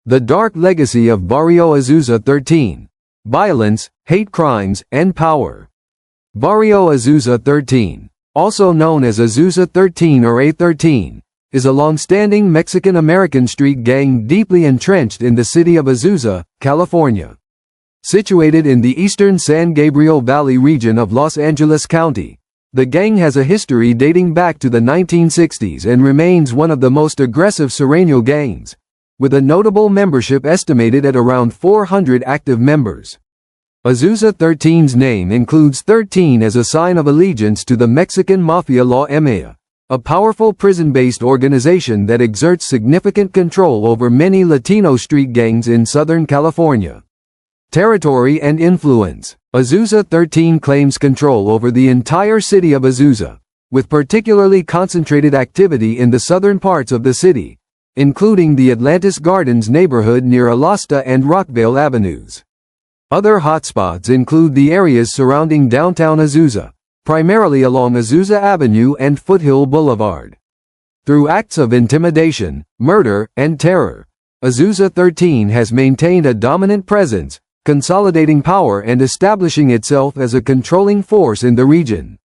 The Dark Legacy of Varrio Azusa 13. Violence, Hate Crimes, and Power. Varrio Azusa 13, also known as Azusa 13 or A13, is a long-standing Mexican-American street gang deeply entrenched in the city of Azusa, California. Situated in the eastern San Gabriel Valley region of Los Angeles County, the gang has a history dating back to the 1960s and remains one of the most aggressive Serrano gangs, with a notable membership estimated at around 400 active members. Azusa 13's name includes 13 as a sign of allegiance to the Mexican Mafia La Mafia, a powerful prison-based organization that exerts significant control over many Latino street gangs in Southern California. Territory and influence. Azusa 13 claims control over the entire city of Azusa, with particularly concentrated activity in the southern parts of the city, including the Atlantis Gardens neighborhood near Alasta and Rockvale Avenues. Other hotspots include the areas surrounding downtown Azusa, primarily along Azusa Avenue and Foothill Boulevard. Through acts of intimidation, murder, and terror, Azusa 13 has maintained a dominant presence, consolidating power and establishing itself as a controlling force in the region.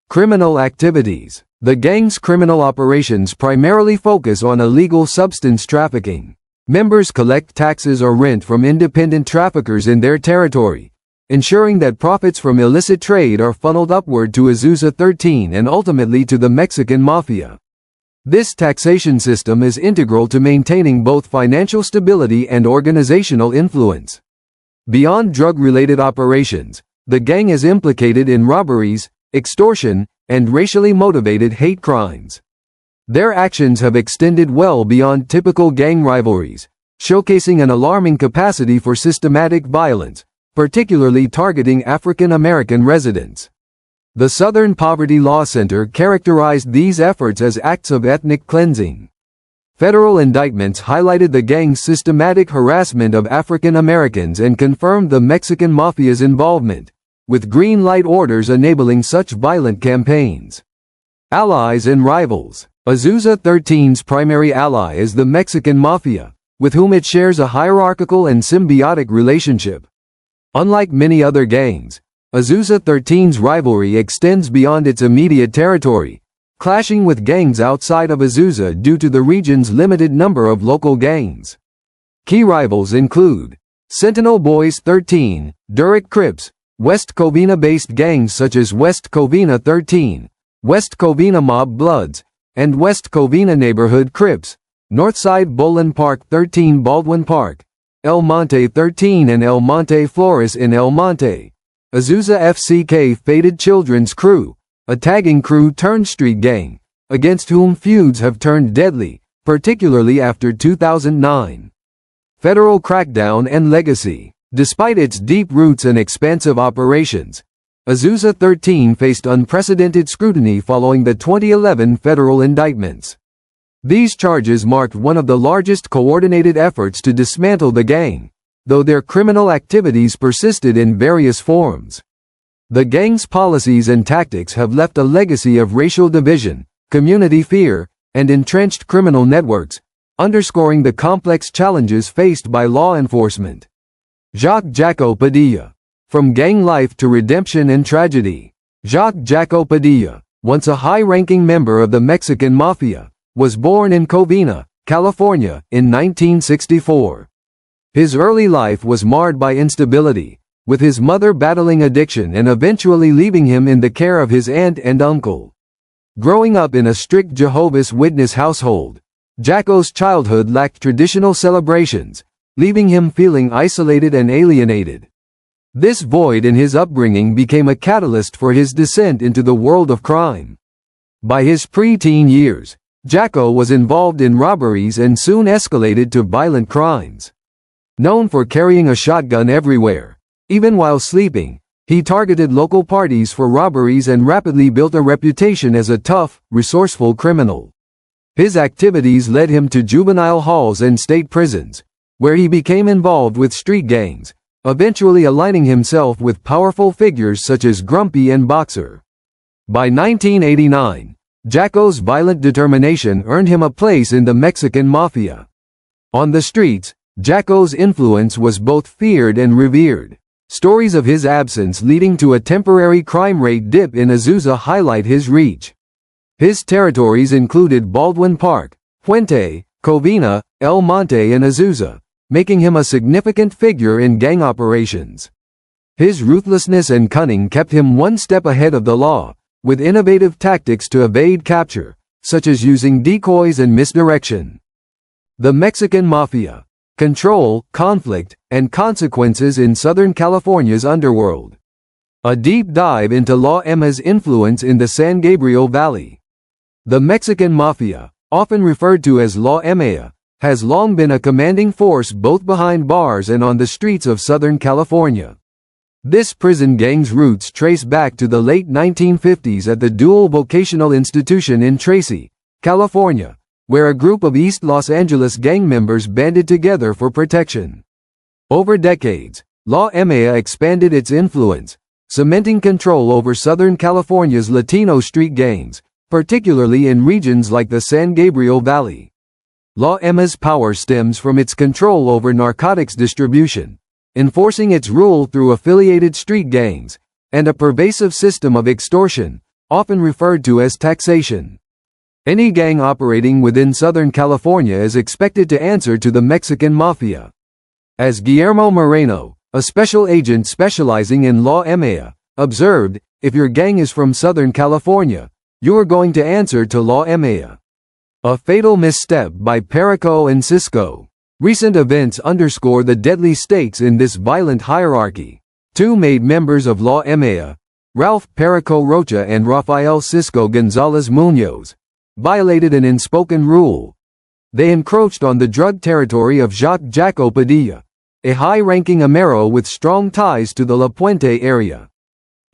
Criminal activities. The gang's criminal operations primarily focus on illegal substance trafficking. Members collect taxes or rent from independent traffickers in their territory, ensuring that profits from illicit trade are funneled upward to Azusa 13 and ultimately to the Mexican Mafia. This taxation system is integral to maintaining both financial stability and organizational influence. Beyond drug-related operations, the gang is implicated in robberies, extortion, and racially motivated hate crimes. Their actions have extended well beyond typical gang rivalries, showcasing an alarming capacity for systematic violence, particularly targeting African American residents. The Southern Poverty Law Center characterized these efforts as acts of ethnic cleansing. Federal indictments highlighted the gang's systematic harassment of African Americans and confirmed the Mexican Mafia's involvement, with green light orders enabling such violent campaigns. Allies and rivals. Azusa 13's primary ally is the Mexican Mafia, with whom it shares a hierarchical and symbiotic relationship. Unlike many other gangs, Azusa 13's rivalry extends beyond its immediate territory, clashing with gangs outside of Azusa due to the region's limited number of local gangs. Key rivals include Sentinel Boys 13, Durrick Crips, West Covina-based gangs such as West Covina 13, West Covina Mob Bloods, and West Covina Neighborhood Crips, Northside Boland Park 13 Baldwin Park, El Monte 13 and El Monte Flores in El Monte, Azusa FCK Faded Children's Crew, a tagging crew turned street gang, against whom feuds have turned deadly, particularly after 2009. Federal crackdown and legacy. Despite its deep roots and expansive operations, Azusa 13 faced unprecedented scrutiny following the 2011 federal indictments. These charges marked one of the largest coordinated efforts to dismantle the gang, though their criminal activities persisted in various forms. The gang's policies and tactics have left a legacy of racial division, community fear, and entrenched criminal networks, underscoring the complex challenges faced by law enforcement. Jacko Padilla. From gang life to redemption and tragedy. Jacko Padilla, once a high-ranking member of the Mexican Mafia, was born in Covina, California, in 1964. His early life was marred by instability, with his mother battling addiction and eventually leaving him in the care of his aunt and uncle. Growing up in a strict Jehovah's Witness household, Jacko's childhood lacked traditional celebrations, leaving him feeling isolated and alienated. This void in his upbringing became a catalyst for his descent into the world of crime. By his pre-teen years, Jacko was involved in robberies and soon escalated to violent crimes. Known for carrying a shotgun everywhere, even while sleeping, he targeted local parties for robberies and rapidly built a reputation as a tough, resourceful criminal. His activities led him to juvenile halls and state prisons, where he became involved with street gangs, eventually aligning himself with powerful figures such as Grumpy and Boxer. By 1989, Jacko's violent determination earned him a place in the Mexican Mafia. On the streets, Jacko's influence was both feared and revered. Stories of his absence leading to a temporary crime rate dip in Azusa highlight his reach. His territories included Baldwin Park, Puente, Covina, El Monte and Azusa, making him a significant figure in gang operations. His ruthlessness and cunning kept him one step ahead of the law, with innovative tactics to evade capture, such as using decoys and misdirection. The Mexican Mafia. Control, conflict, and consequences in Southern California's underworld. A deep dive into La Emma's influence in the San Gabriel Valley. The Mexican Mafia, often referred to as La Emma, has long been a commanding force both behind bars and on the streets of Southern California. This prison gang's roots trace back to the late 1950s at the Dual Vocational Institution in Tracy, California, where a group of East Los Angeles gang members banded together for protection. Over decades, La Emma expanded its influence, cementing control over Southern California's Latino street gangs, particularly in regions like the San Gabriel Valley. La Emma's power stems from its control over narcotics distribution, enforcing its rule through affiliated street gangs, and a pervasive system of extortion, often referred to as taxation. Any gang operating within Southern California is expected to answer to the Mexican Mafia. As Guillermo Moreno, a special agent specializing in La Emma, observed, if your gang is from Southern California, you are going to answer to La Emma. A fatal misstep by Perico and Cisco. Recent events underscore the deadly stakes in this violent hierarchy. Two made members of La Emma, Ralph Perico Rocha and Rafael Cisco Gonzalez Munoz, violated an unspoken rule. They encroached on the drug territory of Jacko Padilla, a high-ranking Amero with strong ties to the La Puente area.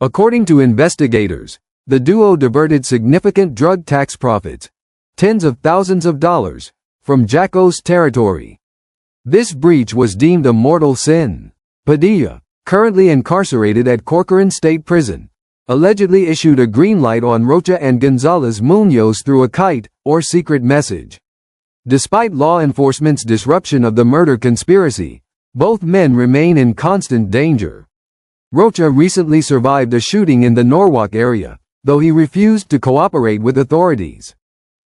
According to investigators, the duo diverted significant drug tax profits, tens of thousands of dollars, from Jacko's territory. This breach was deemed a mortal sin. Padilla, currently incarcerated at Corcoran State Prison, allegedly issued a green light on Rocha and Gonzalez Munoz through a kite, or secret message. Despite law enforcement's disruption of the murder conspiracy, both men remain in constant danger. Rocha recently survived a shooting in the Norwalk area, though he refused to cooperate with authorities.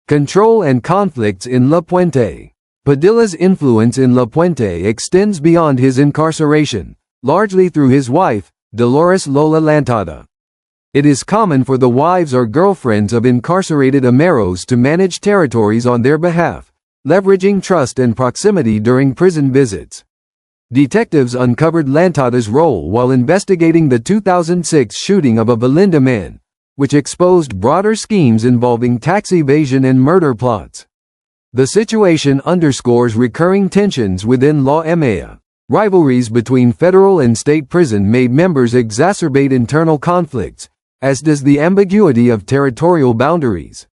Control and conflicts in La Puente. Padilla's influence in La Puente extends beyond his incarceration, largely through his wife, Dolores Lola Lantada. It is common for the wives or girlfriends of incarcerated Ameros to manage territories on their behalf, leveraging trust and proximity during prison visits. Detectives uncovered Lantada's role while investigating the 2006 shooting of a Valinda man, which exposed broader schemes involving tax evasion and murder plots. The situation underscores recurring tensions within La Emma. Rivalries between federal and state prison-made members exacerbate internal conflicts, as does the ambiguity of territorial boundaries.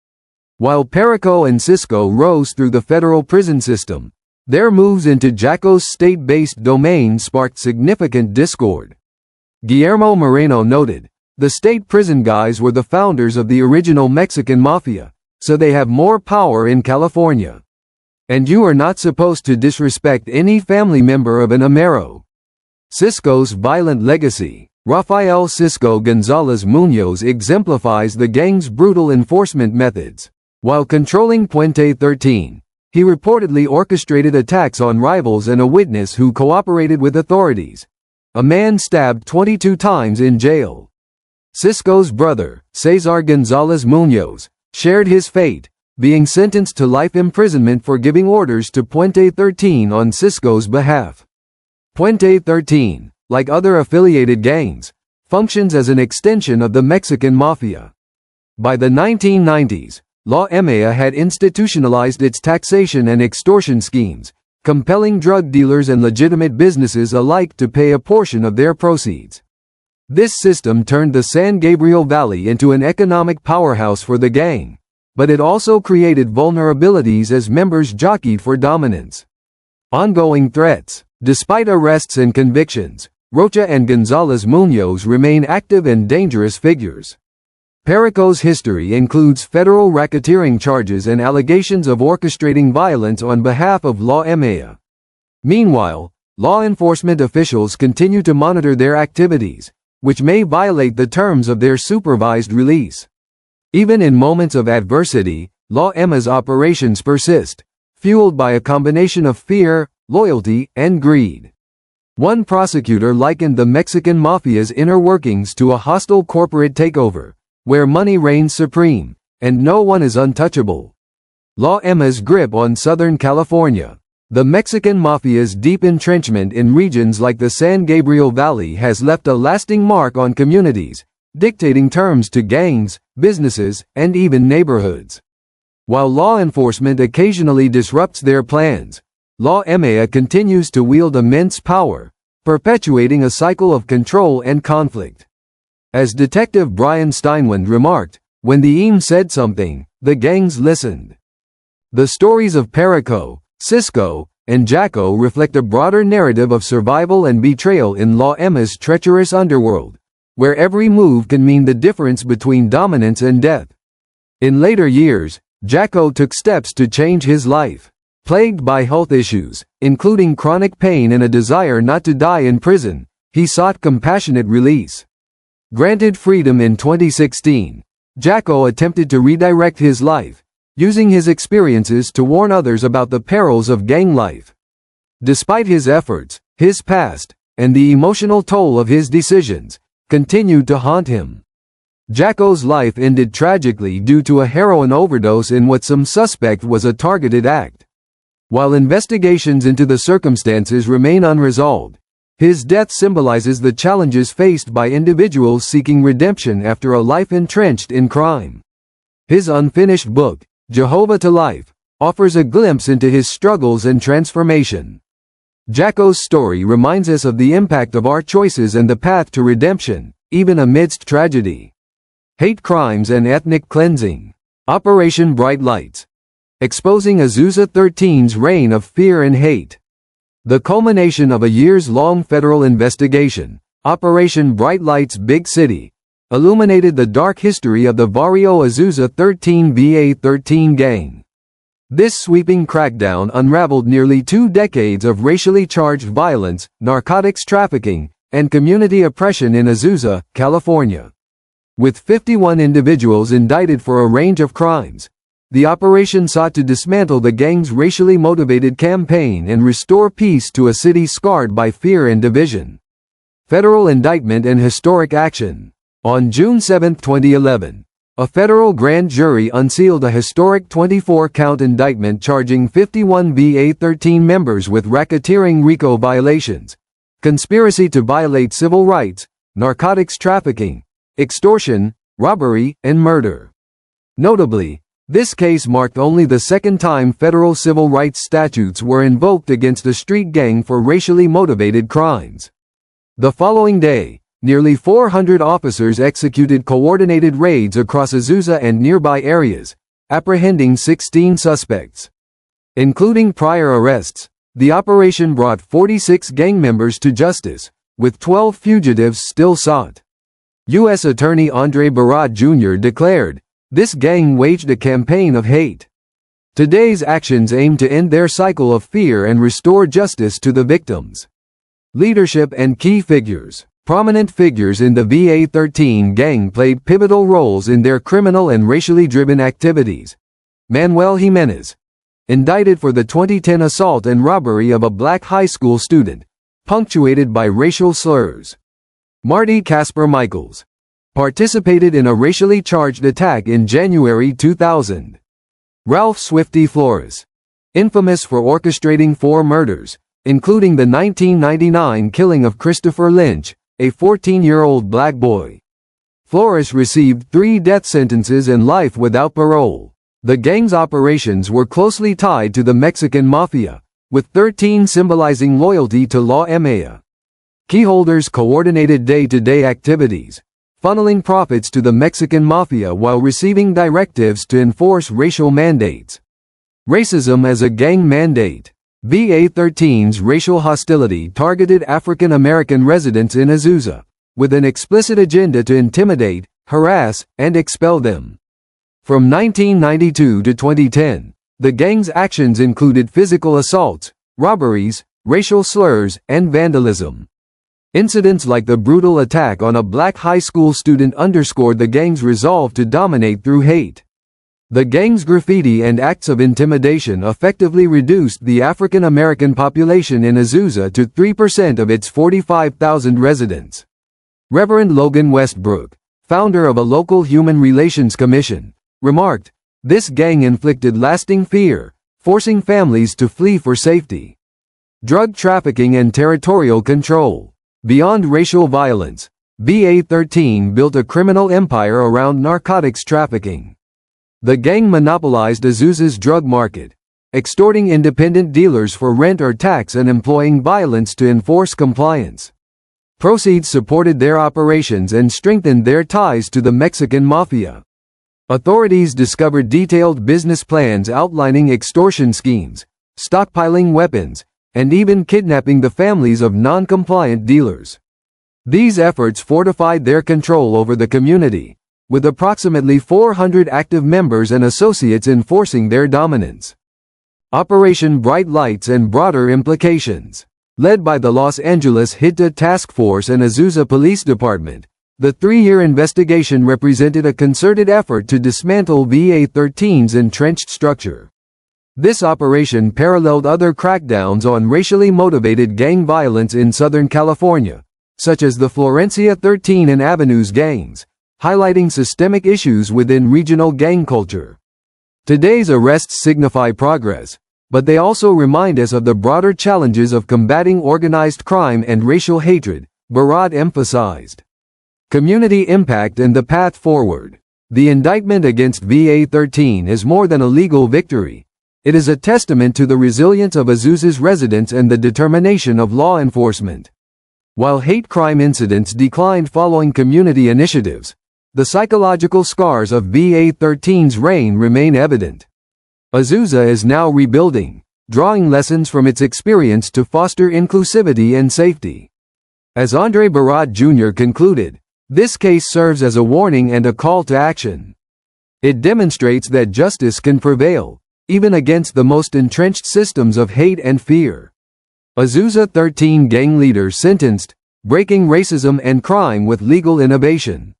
While Perico and Cisco rose through the federal prison system, their moves into Jacko's state-based domain sparked significant discord. Guillermo Moreno noted, "The state prison guys were the founders of the original Mexican Mafia, so they have more power in California. And you are not supposed to disrespect any family member of an Amero." Cisco's violent legacy. Rafael Cisco Gonzalez Munoz exemplifies the gang's brutal enforcement methods. While controlling Puente 13, he reportedly orchestrated attacks on rivals and a witness who cooperated with authorities. A man stabbed 22 times in jail. Cisco's brother, Cesar Gonzalez Munoz, shared his fate, being sentenced to life imprisonment for giving orders to Puente 13 on Cisco's behalf. Puente 13, like other affiliated gangs, functions as an extension of the Mexican Mafia. By the 1990s, La Emma had institutionalized its taxation and extortion schemes, compelling drug dealers and legitimate businesses alike to pay a portion of their proceeds. This system turned the San Gabriel Valley into an economic powerhouse for the gang, but it also created vulnerabilities as members jockeyed for dominance. Ongoing threats. Despite arrests and convictions, Rocha and Gonzalez Munoz remain active and dangerous figures. Perico's history includes federal racketeering charges and allegations of orchestrating violence on behalf of La Emma. Meanwhile, law enforcement officials continue to monitor their activities, which may violate the terms of their supervised release. Even in moments of adversity, Law Emma's operations persist, fueled by a combination of fear, loyalty, and greed. One prosecutor likened the Mexican Mafia's inner workings to a hostile corporate takeover, where money reigns supreme, and no one is untouchable. Law Emma's grip on Southern California. The Mexican Mafia's deep entrenchment in regions like the San Gabriel Valley has left a lasting mark on communities, dictating terms to gangs, businesses, and even neighborhoods. While law enforcement occasionally disrupts their plans, Law Emma continues to wield immense power, perpetuating a cycle of control and conflict. As Detective Brian Steinwand remarked, when the EM said something, the gangs listened. The stories of Perico, Cisco, and Jacko reflect a broader narrative of survival and betrayal in Law Emma's treacherous underworld, where every move can mean the difference between dominance and death. In later years, Jacko took steps to change his life. Plagued by health issues, including chronic pain and a desire not to die in prison, he sought compassionate release. Granted freedom in 2016, Jacko attempted to redirect his life, using his experiences to warn others about the perils of gang life. Despite his efforts, his past, and the emotional toll of his decisions, continued to haunt him. Jacko's life ended tragically due to a heroin overdose in what some suspect was a targeted act. While investigations into the circumstances remain unresolved, his death symbolizes the challenges faced by individuals seeking redemption after a life entrenched in crime. His unfinished book, Jehovah to Life, offers a glimpse into his struggles and transformation. Jacko's story reminds us of the impact of our choices and the path to redemption, even amidst tragedy. Hate crimes and ethnic cleansing. Operation Bright Lights. Exposing Azusa 13's reign of fear and hate. The culmination of a years-long federal investigation, Operation Bright Lights Big City, illuminated the dark history of the Varrio Azusa 13 VA-13 gang. This sweeping crackdown unraveled nearly 2 decades of racially charged violence, narcotics trafficking, and community oppression in Azusa, California. With 51 individuals indicted for a range of crimes, the operation sought to dismantle the gang's racially motivated campaign and restore peace to a city scarred by fear and division. Federal indictment and historic action. On June 7, 2011, a federal grand jury unsealed a historic 24-count indictment charging 51 VA-13 members with racketeering RICO violations, conspiracy to violate civil rights, narcotics trafficking, extortion, robbery, and murder. Notably, this case marked only the second time federal civil rights statutes were invoked against a street gang for racially motivated crimes. The following day, nearly 400 officers executed coordinated raids across Azusa and nearby areas, apprehending 16 suspects. Including prior arrests, the operation brought 46 gang members to justice, with 12 fugitives still sought. U.S. Attorney Andre Barat Jr. declared, "This gang waged a campaign of hate. Today's actions aim to end their cycle of fear and restore justice to the victims." Leadership and key figures. Prominent figures in the VA-13 gang played pivotal roles in their criminal and racially driven activities. Manuel Jimenez, indicted for the 2010 assault and robbery of a black high school student, punctuated by racial slurs. Marty Casper Michaels, participated in a racially charged attack in January 2000. Ralph Swifty Flores, infamous for orchestrating 4 murders, including the 1999 killing of Christopher Lynch, a 14-year-old black boy. Flores received 3 death sentences and life without parole. The gang's operations were closely tied to the Mexican Mafia, with 13 symbolizing loyalty to Law Emma. Keyholders coordinated day-to-day activities, funneling profits to the Mexican Mafia while receiving directives to enforce racial mandates. Racism as a gang mandate. VA-13's racial hostility targeted African American residents in Azusa, with an explicit agenda to intimidate, harass, and expel them. From 1992 to 2010, the gang's actions included physical assaults, robberies, racial slurs, and vandalism. Incidents like the brutal attack on a black high school student underscored the gang's resolve to dominate through hate. The gang's graffiti and acts of intimidation effectively reduced the African American population in Azusa to 3% of its 45,000 residents. Reverend Logan Westbrook, founder of a local human relations commission, remarked, "This gang inflicted lasting fear, forcing families to flee for safety." Drug trafficking and territorial control. Beyond racial violence, BA-13 built a criminal empire around narcotics trafficking. The gang monopolized Azusa's drug market, extorting independent dealers for rent or tax and employing violence to enforce compliance. Proceeds supported their operations and strengthened their ties to the Mexican Mafia. Authorities discovered detailed business plans outlining extortion schemes, stockpiling weapons, and even kidnapping the families of non-compliant dealers. These efforts fortified their control over the community, with approximately 400 active members and associates enforcing their dominance. Operation Bright Lights and broader implications. Led by the Los Angeles HIDTA Task Force and Azusa Police Department, the 3-year investigation represented a concerted effort to dismantle BA-13's entrenched structure. This operation paralleled other crackdowns on racially motivated gang violence in Southern California, such as the Florencia 13 and Avenues gangs, highlighting systemic issues within regional gang culture. Today's arrests signify progress, but they also remind us of the broader challenges of combating organized crime and racial hatred, Barad emphasized. Community impact and the path forward. The indictment against BA-13 is more than a legal victory. It is a testament to the resilience of Azusa's residents and the determination of law enforcement. While hate crime incidents declined following community initiatives, the psychological scars of BA-13's reign remain evident. Azusa is now rebuilding, drawing lessons from its experience to foster inclusivity and safety. As Andre Barad Jr. concluded, this case serves as a warning and a call to action. It demonstrates that justice can prevail, even against the most entrenched systems of hate and fear. Azusa 13 gang leaders sentenced, breaking racism and crime with legal innovation.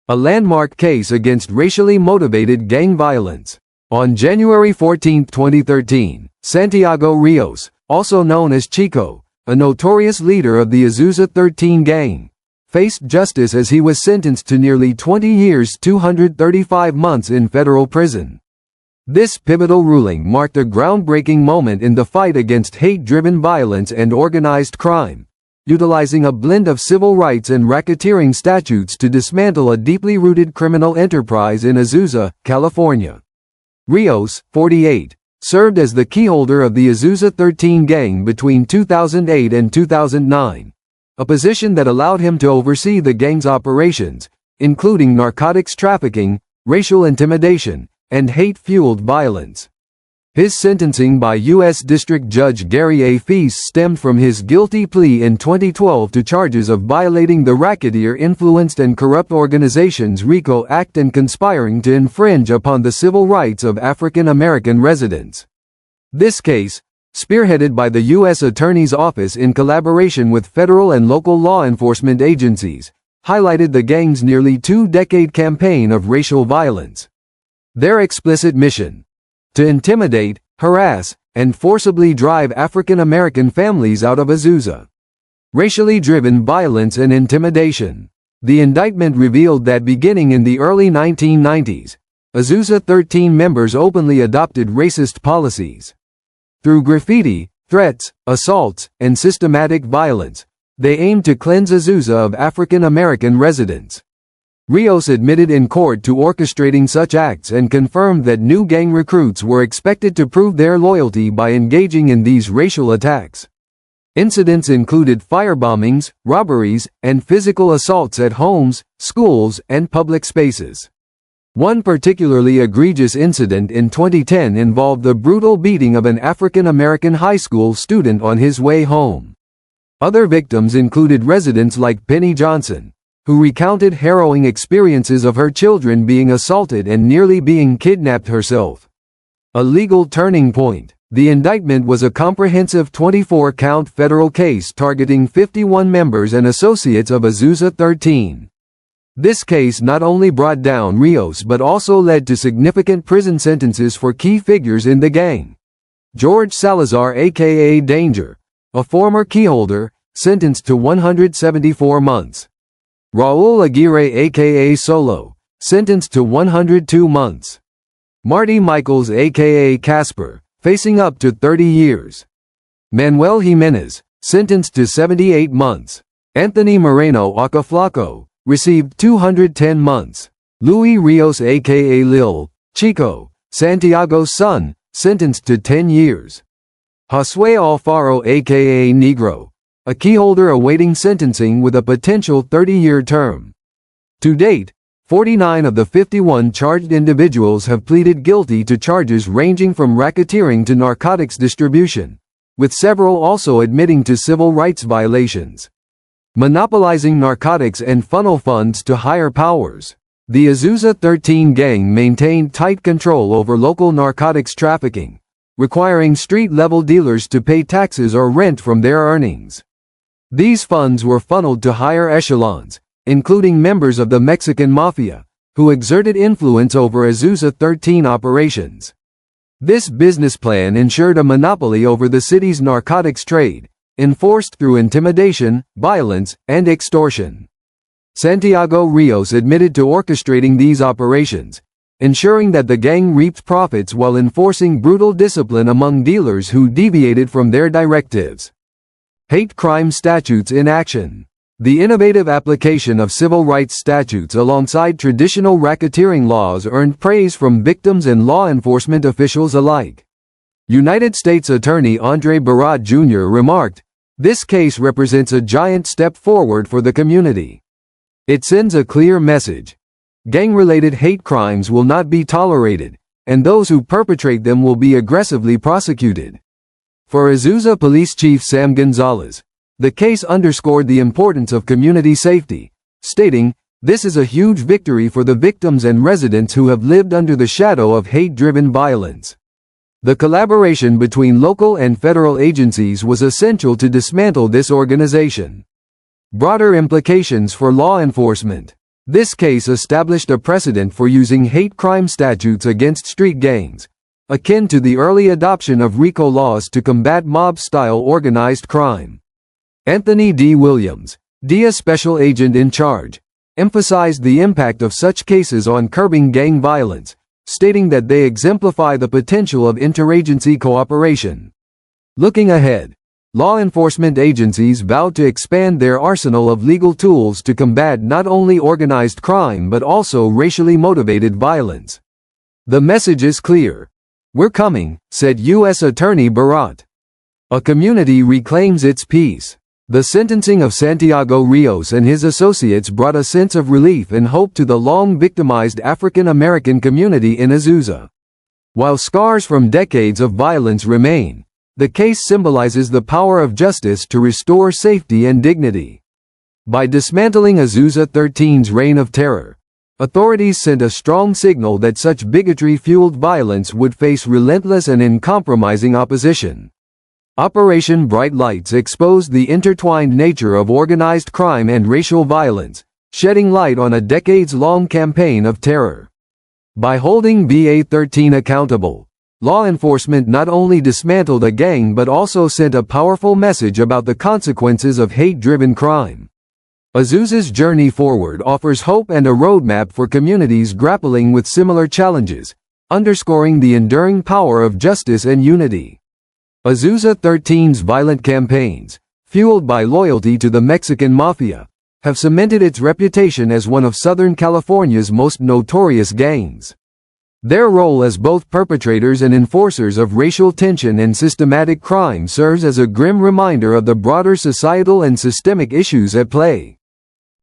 A landmark case against racially motivated gang violence. On January 14, 2013, Santiago Rios, also known as Chico, a notorious leader of the Azusa 13 gang, faced justice as he was sentenced to nearly 20 years 235 months in federal prison. This pivotal ruling marked a groundbreaking moment in the fight against hate-driven violence and organized crime, utilizing a blend of civil rights and racketeering statutes to dismantle a deeply rooted criminal enterprise in Azusa, California. Rios, 48, served as the keyholder of the Azusa 13 gang between 2008 and 2009, a position that allowed him to oversee the gang's operations, including narcotics trafficking, racial intimidation, and hate-fueled violence. His sentencing by U.S. District Judge Gary A. Feast stemmed from his guilty plea in 2012 to charges of violating the Racketeer-Influenced and Corrupt Organizations RICO Act and conspiring to infringe upon the civil rights of African American residents. This case, spearheaded by the U.S. Attorney's Office in collaboration with federal and local law enforcement agencies, highlighted the gang's nearly two-decade campaign of racial violence. Their explicit mission: to intimidate, harass, and forcibly drive African American families out of Azusa. Racially driven violence and intimidation. The indictment revealed that beginning in the early 1990s, Azusa 13 members openly adopted racist policies. Through graffiti, threats, assaults, and systematic violence, they aimed to cleanse Azusa of African American residents. Rios admitted in court to orchestrating such acts and confirmed that new gang recruits were expected to prove their loyalty by engaging in these racial attacks. Incidents included firebombings, robberies, and physical assaults at homes, schools, and public spaces. One particularly egregious incident in 2010 involved the brutal beating of an African American high school student on his way home. Other victims included residents like Penny Johnson, who recounted harrowing experiences of her children being assaulted and nearly being kidnapped herself. A legal turning point. The indictment was a comprehensive 24-count federal case targeting 51 members and associates of Azusa 13. This case not only brought down Rios but also led to significant prison sentences for key figures in the gang. George Salazar aka Danger, a former keyholder, sentenced to 174 months. Raul Aguirre aka Solo, sentenced to 102 months. Marty Michaels aka Casper, facing up to 30 years. Manuel Jimenez, sentenced to 78 months. Anthony Moreno Acaflaco, received 210 months. Luis Rios aka Lil Chico, Santiago's son, sentenced to 10 years. Josue Alfaro aka Negro, a keyholder awaiting sentencing with a potential 30-year term. To date, 49 of the 51 charged individuals have pleaded guilty to charges ranging from racketeering to narcotics distribution, with several also admitting to civil rights violations. Monopolizing narcotics and funnel funds to higher powers. The Azusa 13 gang maintained tight control over local narcotics trafficking, requiring street-level dealers to pay taxes or rent from their earnings. These funds were funneled to higher echelons, including members of the Mexican Mafia, who exerted influence over Azusa 13 operations. This business plan ensured a monopoly over the city's narcotics trade, enforced through intimidation, violence, and extortion. Santiago Rios admitted to orchestrating these operations, ensuring that the gang reaped profits while enforcing brutal discipline among dealers who deviated from their directives. Hate crime statutes in action. The innovative application of civil rights statutes alongside traditional racketeering laws earned praise from victims and law enforcement officials alike. United States Attorney Andre Barat Jr. remarked, "This case represents a giant step forward for the community. It sends a clear message. Gang-related hate crimes will not be tolerated, and those who perpetrate them will be aggressively prosecuted." For Azusa Police Chief Sam Gonzalez, the case underscored the importance of community safety, stating, "This is a huge victory for the victims and residents who have lived under the shadow of hate-driven violence." The collaboration between local and federal agencies was essential to dismantle this organization. Broader implications for law enforcement. This case established a precedent for using hate crime statutes against street gangs, akin to the early adoption of RICO laws to combat mob-style organized crime. Anthony D. Williams, DIA Special Agent in Charge, emphasized the impact of such cases on curbing gang violence, stating that they exemplify the potential of interagency cooperation. Looking ahead, law enforcement agencies vowed to expand their arsenal of legal tools to combat not only organized crime but also racially motivated violence. The message is clear. "We're coming," said U.S. Attorney Barat. A community reclaims its peace. The sentencing of Santiago Rios and his associates brought a sense of relief and hope to the long-victimized African American community in Azusa. While scars from decades of violence remain, the case symbolizes the power of justice to restore safety and dignity. By dismantling Azusa 13's reign of terror, authorities sent a strong signal that such bigotry-fueled violence would face relentless and uncompromising opposition. Operation Bright Lights exposed the intertwined nature of organized crime and racial violence, shedding light on a decades-long campaign of terror. By holding BA-13 accountable, law enforcement not only dismantled a gang but also sent a powerful message about the consequences of hate-driven crime. Azusa's journey forward offers hope and a roadmap for communities grappling with similar challenges, underscoring the enduring power of justice and unity. Azusa 13's violent campaigns, fueled by loyalty to the Mexican Mafia, have cemented its reputation as one of Southern California's most notorious gangs. Their role as both perpetrators and enforcers of racial tension and systematic crime serves as a grim reminder of the broader societal and systemic issues at play.